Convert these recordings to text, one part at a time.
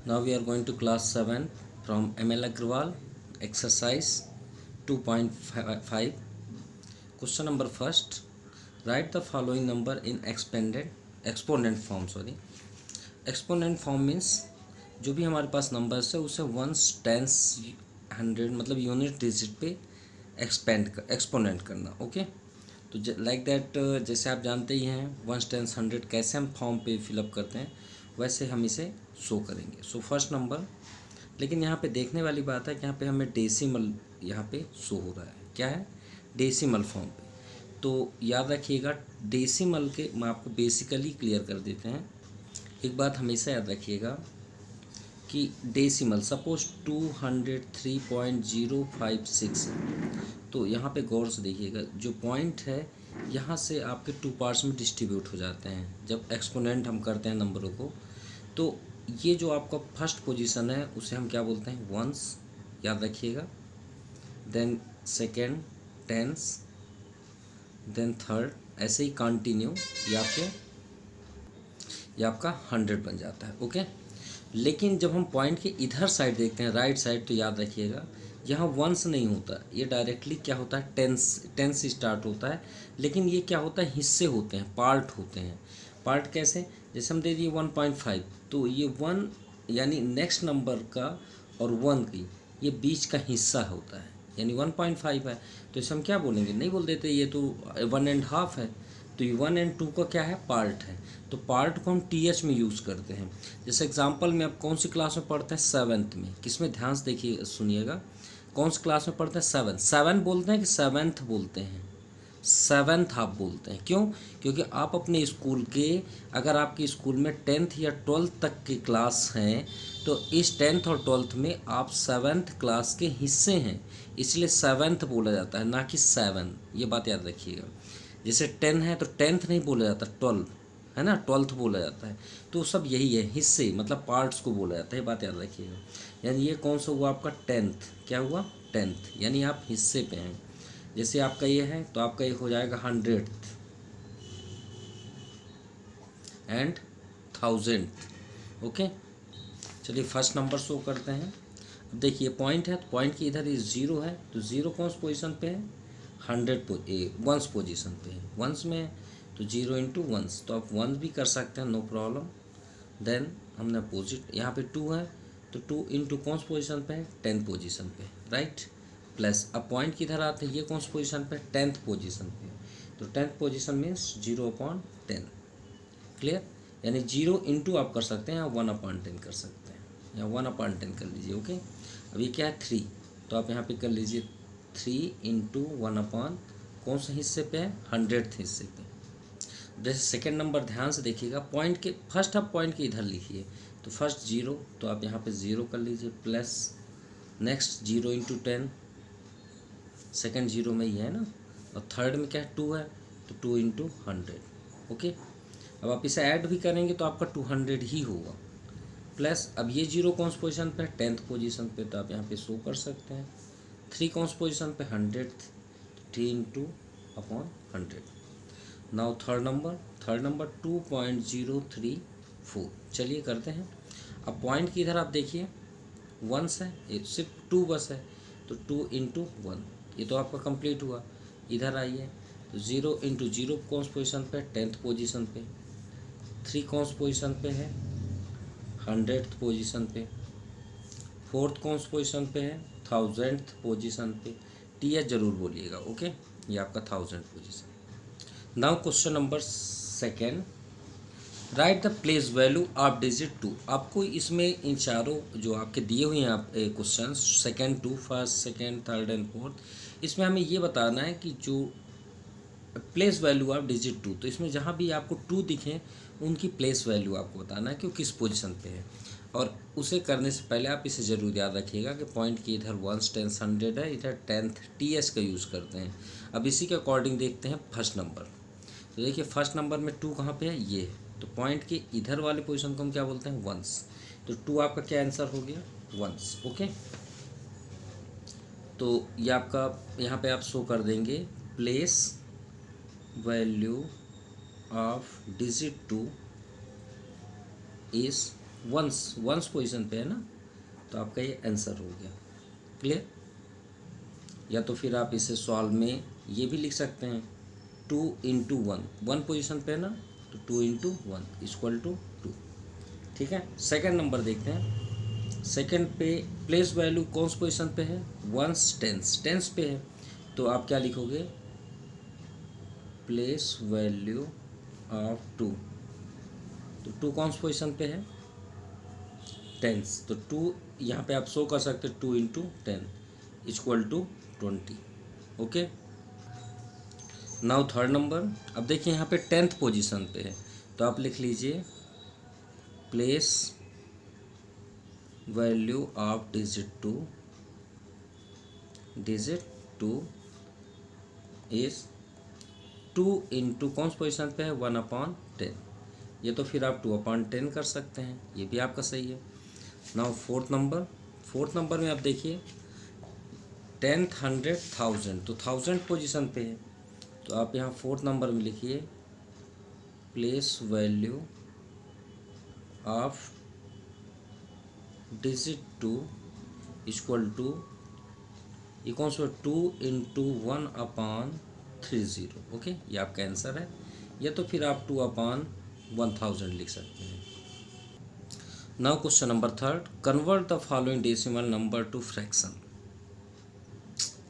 Now we are going to class 7 from ML Agrawal, exercise 2.5. Question number first. Write the following number in exponent form. Exponent form means जो भी हमारे पास numbers है उसे ones tens hundred मतलब unit digit पे exponent करना. Okay, तो like that जैसे आप जानते ही हैं वंस टेंस हंड्रेड कैसे हम फॉर्म पे फिलअप करते हैं वैसे हम इसे शो करेंगे. सो फर्स्ट नंबर, लेकिन यहाँ पे देखने वाली बात है कि यहाँ पे हमें डेसिमल यहाँ पे शो हो रहा है. क्या है? डेसिमल फॉर्म पे. तो याद रखिएगा डेसिमल के मैं आपको बेसिकली क्लियर कर देते हैं. एक बात हमेशा याद रखिएगा कि डेसिमल सपोज 203.056 है, तो यहाँ पे गौर से देखिएगा जो पॉइंट है यहाँ से आपके टू पार्ट्स में डिस्ट्रीब्यूट हो जाते हैं जब एक्सपोनेंट हम करते हैं नंबरों को. तो ये जो आपका फर्स्ट पोजीशन है उसे हम क्या बोलते हैं? वंस. याद रखिएगा. Then second tense, then third, ऐसे ही कंटिन्यू ये आपका 100 बन जाता है. ओके, लेकिन जब हम पॉइंट के इधर साइड देखते हैं राइट साइड, तो याद रखिएगा यहाँ वंस नहीं होता, ये डायरेक्टली क्या होता है? टेंस स्टार्ट होता है. लेकिन ये क्या होता है? हिस्से होते हैं, पार्ट होते हैं. पार्ट कैसे? जैसे हम दे दिए 1.5, तो ये 1 यानी नेक्स्ट नंबर का और 1 की ये बीच का हिस्सा होता है, यानी 1.5 है. तो इसे हम क्या बोलेंगे? नहीं बोल देते ये तो 1.5 है. तो ये 1 और 2 का क्या है? पार्ट है. तो पार्ट को हम TH में यूज़ करते हैं. जैसे एग्जांपल में आप कौन सी क्लास में पढ़ते हैं? 7th में. किसमें? ध्यान से देखिए, सुनिएगा. कौन सी क्लास में पढ़ते हैं? 7 बोलते हैं कि 7th बोलते हैं? 7th आप बोलते हैं. क्यों? क्योंकि आप अपने स्कूल के, अगर आपके स्कूल में 10th या 12th तक की क्लास हैं तो इस 10th और 12th में आप 7th क्लास के हिस्से हैं, इसलिए 7th बोला जाता है, ना कि 7. ये बात याद रखिएगा. जैसे 10 है तो 10th नहीं बोला जाता, 12 है ना, 12th बोला जाता है. तो सब यही है, हिस्से मतलब पार्ट्स को बोला जाता है. ये बात याद रखिएगा. यानी ये कौन सा हुआ आपका? 10th. क्या हुआ? 10th, यानी आप हिस्से पे हैं. जैसे आपका ये है तो आपका ये हो जाएगा 100th एंड 1000th. ओके, चलिए फर्स्ट नंबर शो करते हैं. अब देखिए पॉइंट है तो पॉइंट की इधर ये 0 है, तो 0 कौन सी पोजीशन पे है? 100 पोजीशन पे है. वंस में है तो 0 इंटू वंस, तो आप 1 भी कर सकते हैं, नो प्रॉब्लम. देन हमने अपोजिट यहाँ पे 2 है तो 2 इंटू कौन सी पोजीशन पे है? 10th पोजीशन पे, राइट. प्लस अब पॉइंट किधर आते हैं? ये कौन सी पोजीशन पे? 10th पोजीशन पे. तो 10th पोजीशन मीन्स 0/10. क्लियर? यानी 0 इंटू आप कर सकते हैं या 1/10 कर सकते हैं, या 1/10 कर लीजिए. ओके, अब ये क्या है? 3, तो आप यहाँ पे कर लीजिए 3 इंटू 1/, कौन से हिस्से पे है? 100th हिस्से पे. जैसे सेकेंड नंबर ध्यान से देखिएगा, पॉइंट के फर्स्ट आप पॉइंट के इधर लिखिए, तो फर्स्ट 0, तो आप यहाँ पे 0 कर लीजिए. प्लस नेक्स्ट 0 इंटू 10, सेकेंड 0 में ही है ना, और थर्ड में क्या है? 2 है, तो 2 इंटू 100. ओके, अब आप इसे ऐड भी करेंगे तो आपका 200 ही होगा. प्लस अब ये 0 कौन सी पोजीशन पे है? 10th पोजीशन पे, तो आप यहाँ पे शो कर सकते हैं. 3 कौन सी पोजीशन पे? 100th, 3 into upon 100. Now third number 2.034. चलिए करते हैं. अब पॉइंट की इधर आप देखिए वंस है, ये सिर्फ 2 बस है, तो 2 इंटू 1, ये तो आपका कंप्लीट हुआ. इधर आइए तो 0 इंटू 0 कौन सी पोजीशन पे? 10th पोजीशन पे. 3 कौन सी पोजीशन पे है? 100th पोजीशन पे. 4th कौन सी पोजीशन पे है? 1000th पोजीशन पे. TH जरूर बोलिएगा. ओके, ये आपका 1000th position. Now question number second, right the place value of digit 2. आपको इसमें इन चारों जो आपके दिए हुए हैं आप question second two, first second third and fourth, इसमें हमें ये बताना है कि जो प्लेस वैल्यू ऑफ डिजिट 2, तो इसमें जहाँ भी आपको 2 दिखें उनकी प्लेस वैल्यू आपको बताना है कि वो किस पोजीशन पे है. और उसे करने से पहले आप इसे ज़रूर याद रखिएगा कि पॉइंट की इधर 1 10 100 है, इधर 10th TH का यूज़ करते हैं. अब इसी के अकॉर्डिंग देखते हैं फर्स्ट नंबर. तो देखिए फर्स्ट नंबर में 2 कहाँ पे है? ये है. तो पॉइंट के इधर वाले पोजीशन को हम क्या बोलते हैं? वंस. तो 2 आपका क्या आंसर हो गया? वंस. ओके, तो ये आपका यहाँ पे आप शो कर देंगे place value of digit 2 is ones position पे है ना, तो आपका ये आंसर हो गया। क्लियर? या तो फिर आप इसे सॉल्व में ये भी लिख सकते हैं, 2 × 1, 1 पोजीशन पे है ना, तो 2 × 1 = 2। ठीक है, सेकंड नंबर देखते हैं। सेकंड पे प्लेस वैल्यू कौन सी पोजीशन पे है, वंस टेंस पे है, तो आप क्या लिखोगे, प्लेस वैल्यू ऑफ 2, तो 2 कौन सी पोजीशन पे है, टेंस, तो 2 यहाँ पे आप शो कर सकते हैं, 2 × 10 = 20। Okay, now third number. अब देखिए यहाँ पे 10th पोजीशन पे है, तो आप लिख लीजिए place value of digit 2 is 2 × कौन सी पोजीशन पे है, 1/10। ये तो फिर आप 2/10 कर सकते हैं, ये भी आपका सही है। नाउ फोर्थ नंबर में आप देखिए 10th 100 1000, तो 1000 पोजीशन पे है, तो आप यहाँ फोर्थ नंबर में लिखिए प्लेस वैल्यू ऑफ डिजिट 2 = ये कौन सा, 2 × 1/30। ओके, ये आपका आंसर है, या तो फिर आप 2/1000 लिख सकते हैं। Now question number third, convert the following decimal number two fraction.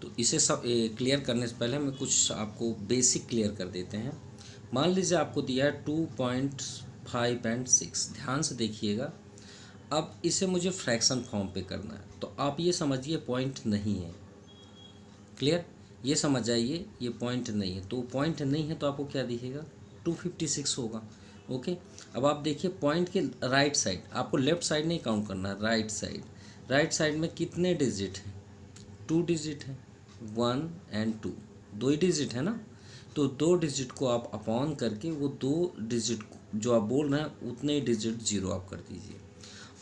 तो इसे सब क्लियर करने से पहले हमें कुछ आपको बेसिक क्लियर कर देते हैं। मान लीजिए आपको दिया है 2.5 and 6, ध्यान से देखिएगा। अब इसे मुझे फ्रैक्शन फॉर्म पे करना है, तो आप ये समझिए पॉइंट नहीं है। क्लियर? ये समझ जाइए ये पॉइंट नहीं है, तो पॉइंट नहीं है तो आपको क्या दिखेगा, 256 होगा। ओके, अब आप देखिए पॉइंट के राइट साइड, आपको लेफ्ट साइड नहीं काउंट करना है, राइट साइड में कितने डिजिट हैं, 2 डिजिट है, 1 और 2, 2 ही डिजिट है ना, तो 2 डिजिट को आप अपॉन करके वो 2 डिजिट जो आप बोल रहे हैं उतने डिजिट 0 आप कर दीजिए,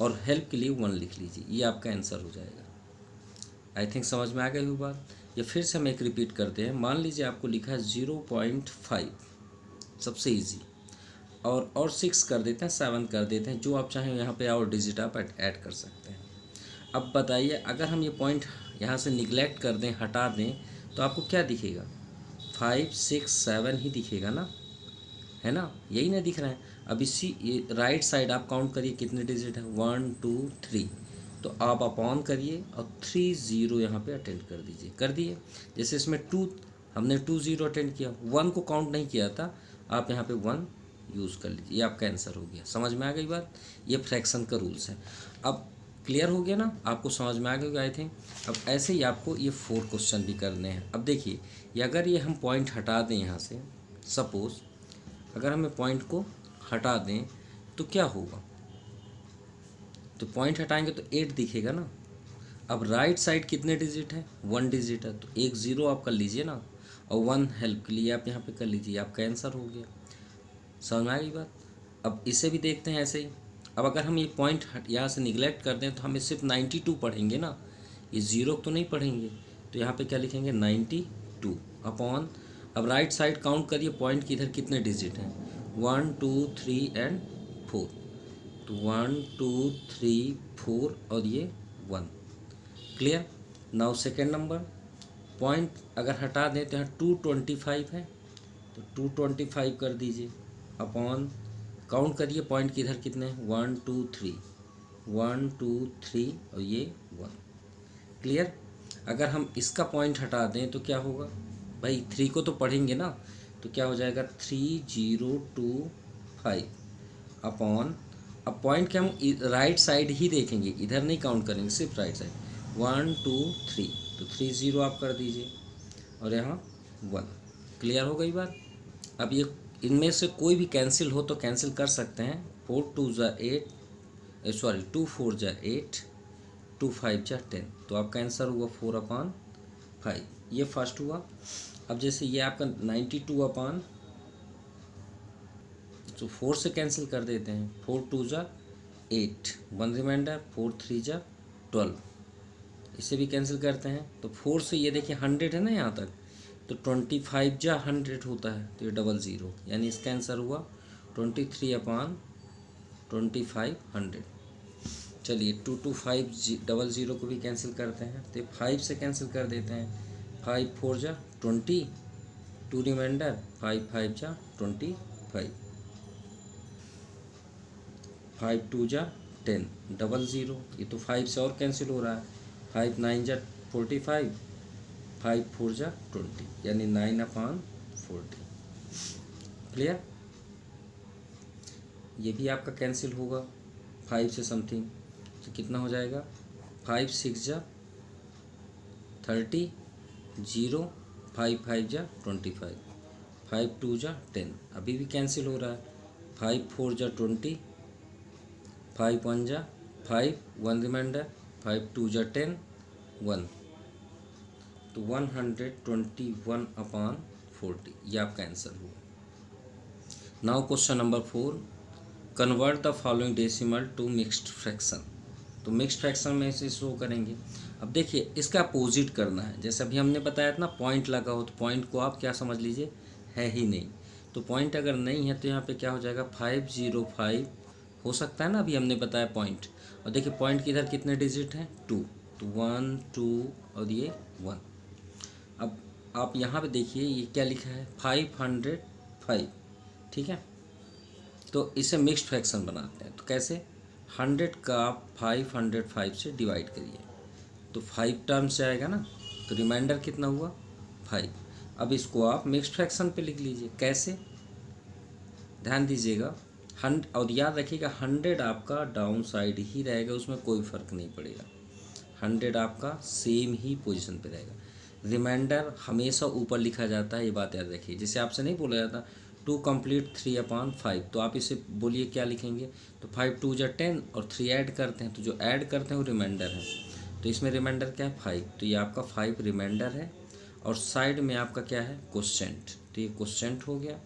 और हेल्प के लिए 1 लिख लीजिए, ये आपका आंसर हो जाएगा। आई थिंक समझ में आ गई हुई बात। या फिर से हम एक रिपीट करते हैं। मान लीजिए आपको लिखा है 0.5, सबसे इजी, और 6 कर देते हैं, 7 कर देते हैं, जो आप चाहें यहाँ पे और डिजिट आप ऐड कर सकते हैं। अब बताइए अगर हम ये पॉइंट यहाँ से निगलेक्ट कर दें, हटा दें, तो आपको क्या दिखेगा, 5 6 7 ही दिखेगा ना, है ना, यही ना दिख रहा है। अब इसी ये राइट साइड आप काउंट करिए कितने डिजिट है, 1 2 3, तो आप अपॉन करिए और 3 0 यहाँ पे अटेंड कर दीजिए, कर दिए। जैसे इसमें 2 हमने 2 0 अटेंड किया, 1 को काउंट नहीं किया था, आप यहाँ पे 1 यूज़ कर लीजिए, ये आपका आंसर हो गया। समझ में आ गई बात, ये फ्रैक्शन का रूल्स है। अब क्लियर हो गया ना, आपको समझ में आ गया आई थिंक। अब ऐसे ही आपको ये 4 क्वेश्चन भी करने हैं। अब देखिए ये अगर ये हम पॉइंट हटा दें यहाँ से, सपोज़ अगर हमें पॉइंट को हटा दें तो क्या होगा, तो पॉइंट हटाएंगे तो 8 दिखेगा ना। अब राइट साइड कितने डिजिट है, 1 डिजिट है, तो 1 0 आप कर लीजिए ना, और 1 हेल्प के लिए आप यहाँ पे कर लीजिए, आपका आंसर हो गया। समझ में आ गई बात। अब इसे भी देखते हैं ऐसे ही। अब अगर हम ये पॉइंट यहाँ से निगलेक्ट कर दें तो हमें सिर्फ 92 पढ़ेंगे ना, ये 0 तो नहीं पढ़ेंगे, तो यहाँ पे क्या लिखेंगे 92 अपॉन, अब राइट साइड काउंट करिए पॉइंट की इधर कितने डिजिट हैं, 1 2 3 और 4, तो 1 2 3 4 और ये 1। Clear? Now second number, point अगर हटा दें तो यहाँ 225 है, तो 225 कर दीजिए अपॉन, काउंट करिए पॉइंट के इधर कितने हैं, 1 2 3, 1 2 3 और ये 1। क्लियर? अगर हम इसका पॉइंट हटा दें तो क्या होगा भाई, 3 को तो पढ़ेंगे ना, तो क्या हो जाएगा 3025 अपॉन, अब पॉइंट के हम राइट साइड ही देखेंगे, इधर नहीं काउंट करेंगे, सिर्फ राइट साइड, 1 2 3, तो 3 0 आप कर दीजिए और यहाँ 1। क्लियर हो गई बात। अब ये इनमें से कोई भी कैंसिल हो तो कैंसिल कर सकते हैं, 4 2 8, सॉरी 2 4 8, 2 5 10, तो आपका आंसर हुआ 4/5, ये फर्स्ट हुआ। अब जैसे ये आपका 92/, तो 4 से कैंसिल कर देते हैं, 4 2 8, 1 रिमाइंडर, 4 3 12, इसे भी कैंसिल करते हैं, तो 4 से ये देखिए 100 है ना यहाँ तक, तो 25 100 होता है, तो ये 00, यानी इसका आंसर हुआ 23/2500। चलिए 2 2 5 00 को भी कैंसिल करते हैं, तो 5 से कैंसिल कर देते हैं। 5 4 जा 20, 2 रिमाइंडर, 5 5 जा 25, 5 2 जा 10, 00 ये तो 5 से और कैंसिल हो रहा है। 5 9 जा 45, 5 4 जा 20, यानी 9/40। क्लियर? ये भी आपका कैंसिल होगा 5 से समथिंग, तो कितना हो जाएगा? 5 6 जा 30, 0 5 5 जा 25, 5 2 जा 10, अभी भी कैंसिल हो रहा है। 5 4 जा 20, 5 1 जा 5, 1 रिमाइंडर, 5 2 जा 10, 1, तो 121/40 ये आपका आंसर हुआ। Now question number 4, convert the following decimal to mixed fraction. तो मिक्स्ड फ्रैक्शन में इसे शो करेंगे। अब देखिए इसका अपोजिट करना है, जैसे अभी हमने बताया था ना पॉइंट लगा हो, तो पॉइंट को आप क्या समझ लीजिए, है ही नहीं। तो पॉइंट अगर नहीं है तो यहाँ पे क्या हो जाएगा, 505 हो सकता है ना, अभी हमने बताया पॉइंट। और देखिए पॉइंट के इधर कितने डिजिट हैं, 2, तो 1 2 और ये 1। अब आप यहाँ पे देखिए ये क्या लिखा है, 505, ठीक है। तो इसे मिक्स्ड फ्रैक्शन बनाते हैं, तो कैसे, 100 का आप 505 से डिवाइड करिए, तो 5 टर्म्स जाएगा ना, तो रिमाइंडर कितना हुआ, 5। अब इसको आप मिक्स्ड फ्रैक्शन पे लिख लीजिए, कैसे, ध्यान दीजिएगा। और याद रखिएगा 100 आपका डाउन साइड ही रहेगा, उसमें कोई फ़र्क नहीं पड़ेगा। 100 आपका सेम ही पोजीशन पे रहेगा। रिमाइंडर हमेशा ऊपर लिखा जाता है, ये बात याद रखिए। जैसे आपसे नहीं बोला जाता 2 कंप्लीट 3/5, तो आप इसे बोलिए क्या लिखेंगे, तो 5 2 जा 10 और 3 ऐड करते हैं, तो जो ऐड करते हैं वो रिमाइंडर है। तो इसमें रिमाइंडर क्या है, 5, तो ये आपका 5 रिमाइंडर है। और साइड में आपका क्या है, क्वोशेंट, तो ये क्वोशेंट हो गया।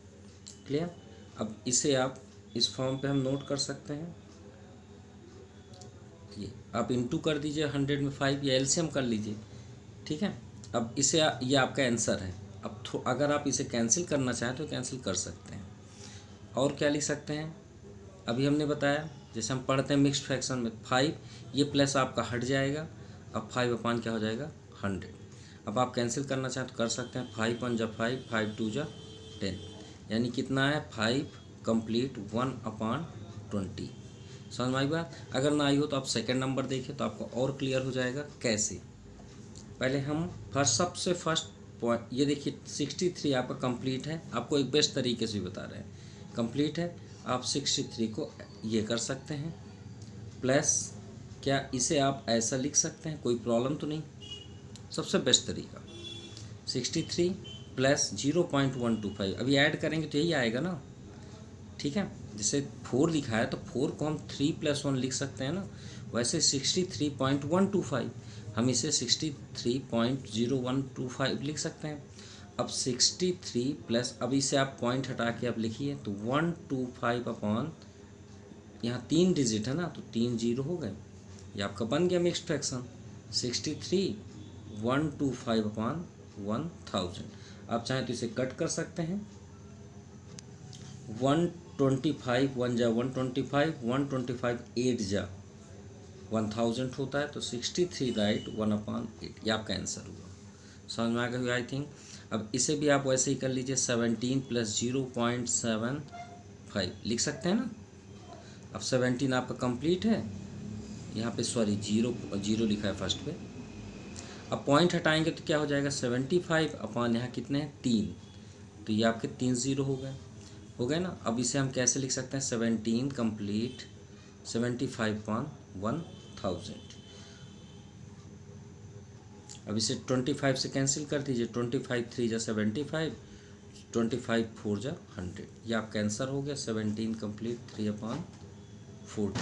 क्लियर? अब इसे आप इस फॉर्म पे हम नोट कर सकते हैं, ये आप इंटू कर दीजिए 100 में 5, या एलसीएम कर लीजिए, ठीक है। अब इसे ये आपका आंसर है। अब अगर आप इसे कैंसिल करना चाहें तो कैंसिल कर सकते हैं। और क्या लिख सकते हैं, अभी हमने बताया जैसे हम पढ़ते हैं मिक्स्ड फ्रैक्शन में, 5 ये प्लस आपका हट जाएगा। अब 5 क्या हो जाएगा, 100। अब आप कैंसिल करना चाहें तो कर सकते हैं, 5 1 जा 5, 5 2 जा 10, यानी कितना है, 5 कंप्लीट 1/20। समझ में आई बात? अगर ना आई हो तो आप सेकंड नंबर देखिए, तो आपको और क्लियर हो जाएगा। कैसे, पहले हम सबसे फर्स्ट पॉइंट, ये देखिए 63 आपका कंप्लीट है। आपको एक बेस्ट तरीके से बता रहे हैं, कंप्लीट है। आप 63 को ये कर सकते हैं प्लस, क्या इसे आप ऐसा लिख सकते हैं, कोई प्रॉब्लम तो नहीं। सबसे बेस्ट तरीका 63 प्लस 0.125, अभी ऐड करेंगे तो यही आएगा ना, ठीक है। जैसे 4 लिखा है तो 4 को हम 3 + 1 लिख सकते हैं ना, वैसे 63.125 हम इसे 63.0125 लिख सकते हैं। अब 63 प्लस, अब इसे आप पॉइंट हटा के आप लिखिए, तो 125 यहाँ 3 डिजिट है ना, तो 3 0 हो गए, ये आपका बन गया मिक्स्ड फ्रैक्शन। 63 125/1000। आप चाहें तो इसे कट कर सकते हैं, 125 1 जा 125, 125 8 जा 1000 होता है, तो 63 राइट 1/8, ये आपका आंसर हुआ। समझ में आ गया आई थिंक। अब इसे भी आप वैसे ही कर लीजिए, 17 + 0.75 लिख सकते हैं ना। अब 17 आपका कंप्लीट है, यहाँ पे सॉरी 0 लिखा है फर्स्ट पे। अब पॉइंट हटाएंगे तो क्या हो जाएगा, 75 यहाँ कितने हैं, 3, तो ये आपके 3 0 हो गए ना। अब इसे हम कैसे लिख सकते हैं, 17 कंप्लीट 75/1000। अब इसे 25 से कैंसिल कर दीजिए, 25 3 जा 75, 25 4 जा 100, ये आपका आंसर हो गया 17 complete 3/40।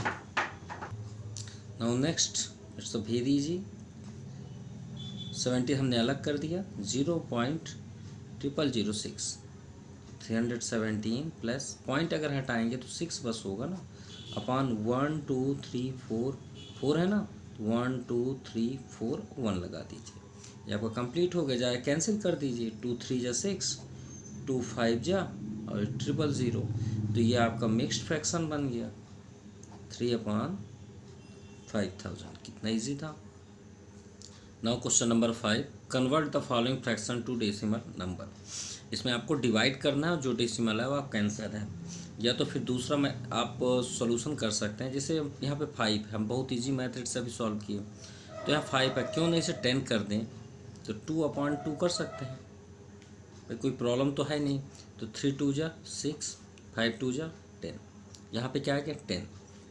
Now next it's very easy. 70 हमने अलग कर दिया, 0.0006, 317 प्लस पॉइंट अगर हटाएंगे तो 6 बस होगा ना, अपॉन 1 2 3 4 है ना, 1 2 3 4 1 लगा दीजिए, ये आपका कंप्लीट हो गया। जाए कैंसिल कर दीजिए, 2 3 जा 6, 2 5 जा और 000, तो ये आपका मिक्स्ड फ्रैक्शन बन गया 3/5। 5000। कितना इजी था। Now question number 5, convert the following fraction to decimal number. इसमें आपको डिवाइड करना है, जो डेसिमल है वो आपका आंसर है। या तो फिर दूसरा में आप सॉल्यूशन कर सकते हैं, जैसे यहाँ पे 5 हम बहुत इजी मेथड से भी सॉल्व किए, तो यहाँ 5 है, क्यों नहीं इसे 10 कर दें, तो 2/2 कर सकते हैं भाई, कोई प्रॉब्लम तो है नहीं। तो 3 2 जा 6, 5 2 जा 10, यहाँ पे क्या है क्या 10।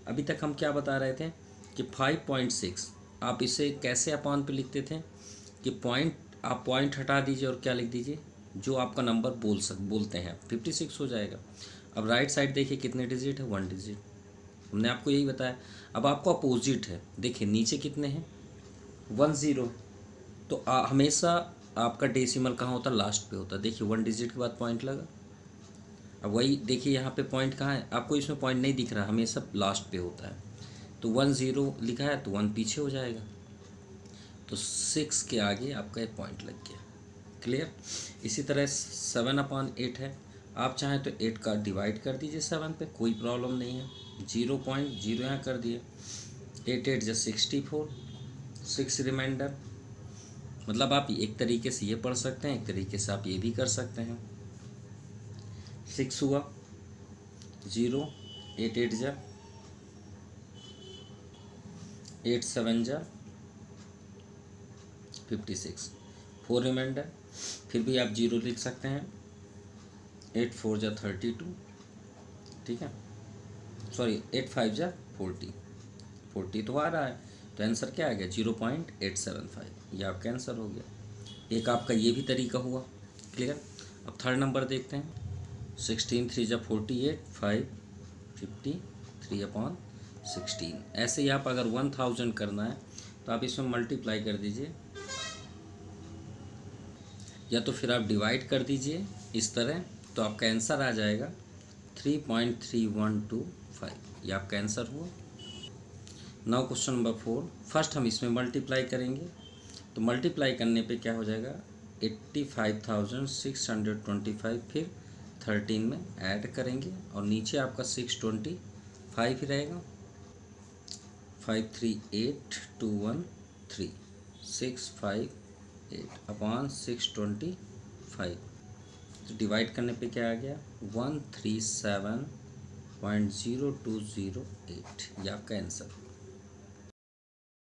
अभी तक हम क्या बता रहे थे कि 5.6 आप इसे कैसे अपॉन पे लिखते थे कि आप पॉइंट हटा दीजिए और क्या लिख दीजिए, जो आपका नंबर बोलते हैं, 56 हो जाएगा। अब राइट साइड देखिए कितने डिजिट है, 1 डिजिट, हमने आपको यही बताया। अब आपको अपोजिट है, देखिए नीचे कितने हैं, 1 0, तो हमेशा आपका डेसिमल कहाँ होता है, लास्ट पे होता है। देखिए 1 डिजिट के बाद पॉइंट लगा। अब वही देखिए यहाँ पे पॉइंट कहाँ है, आपको इसमें पॉइंट नहीं दिख रहा, हमेशा लास्ट पे होता है। तो 1 0 लिखा है तो 1 पीछे हो जाएगा, तो 6 के आगे आपका एक पॉइंट लग गया। क्लियर। इसी तरह 7/8 है, आप चाहें तो 8 का डिवाइड कर दीजिए 7 पे, कोई प्रॉब्लम नहीं है। 0.0 यहाँ कर दिए, 8 8 जा 64, 6 रिमाइंडर। मतलब आप एक तरीके से ये पढ़ सकते हैं, एक तरीके से आप ये भी कर सकते हैं। 6 हुआ, 0, 8 8 जा 8 7 जा 56, 4 रिमाइंडर। फिर भी आप 0 लिख सकते हैं, 8 4 जा 32, ठीक है, सॉरी 8 5 जा 40 तो आ रहा है, तो आंसर क्या आ गया 0.875, ये आपका आंसर हो गया। एक आपका ये भी तरीका हुआ। क्लियर। अब थर्ड नंबर देखते हैं, 16 3 जा 48, 5 53/16। ऐसे ही आप अगर 1000 करना है तो आप इसमें मल्टीप्लाई कर दीजिए, या तो फिर आप डिवाइड कर दीजिए इस तरह, तो आपका आंसर आ जाएगा 3.3125, ये आपका आंसर हुआ। नाउ क्वेश्चन नंबर 4, फर्स्ट हम इसमें मल्टीप्लाई करेंगे, तो मल्टीप्लाई करने पे क्या हो जाएगा 85,625, फिर 13 में ऐड करेंगे और नीचे आपका 625 ही रहेगा। 538213 658/625, तो डिवाइड करने पे क्या आ गया 137.0208, ये आपका आंसर।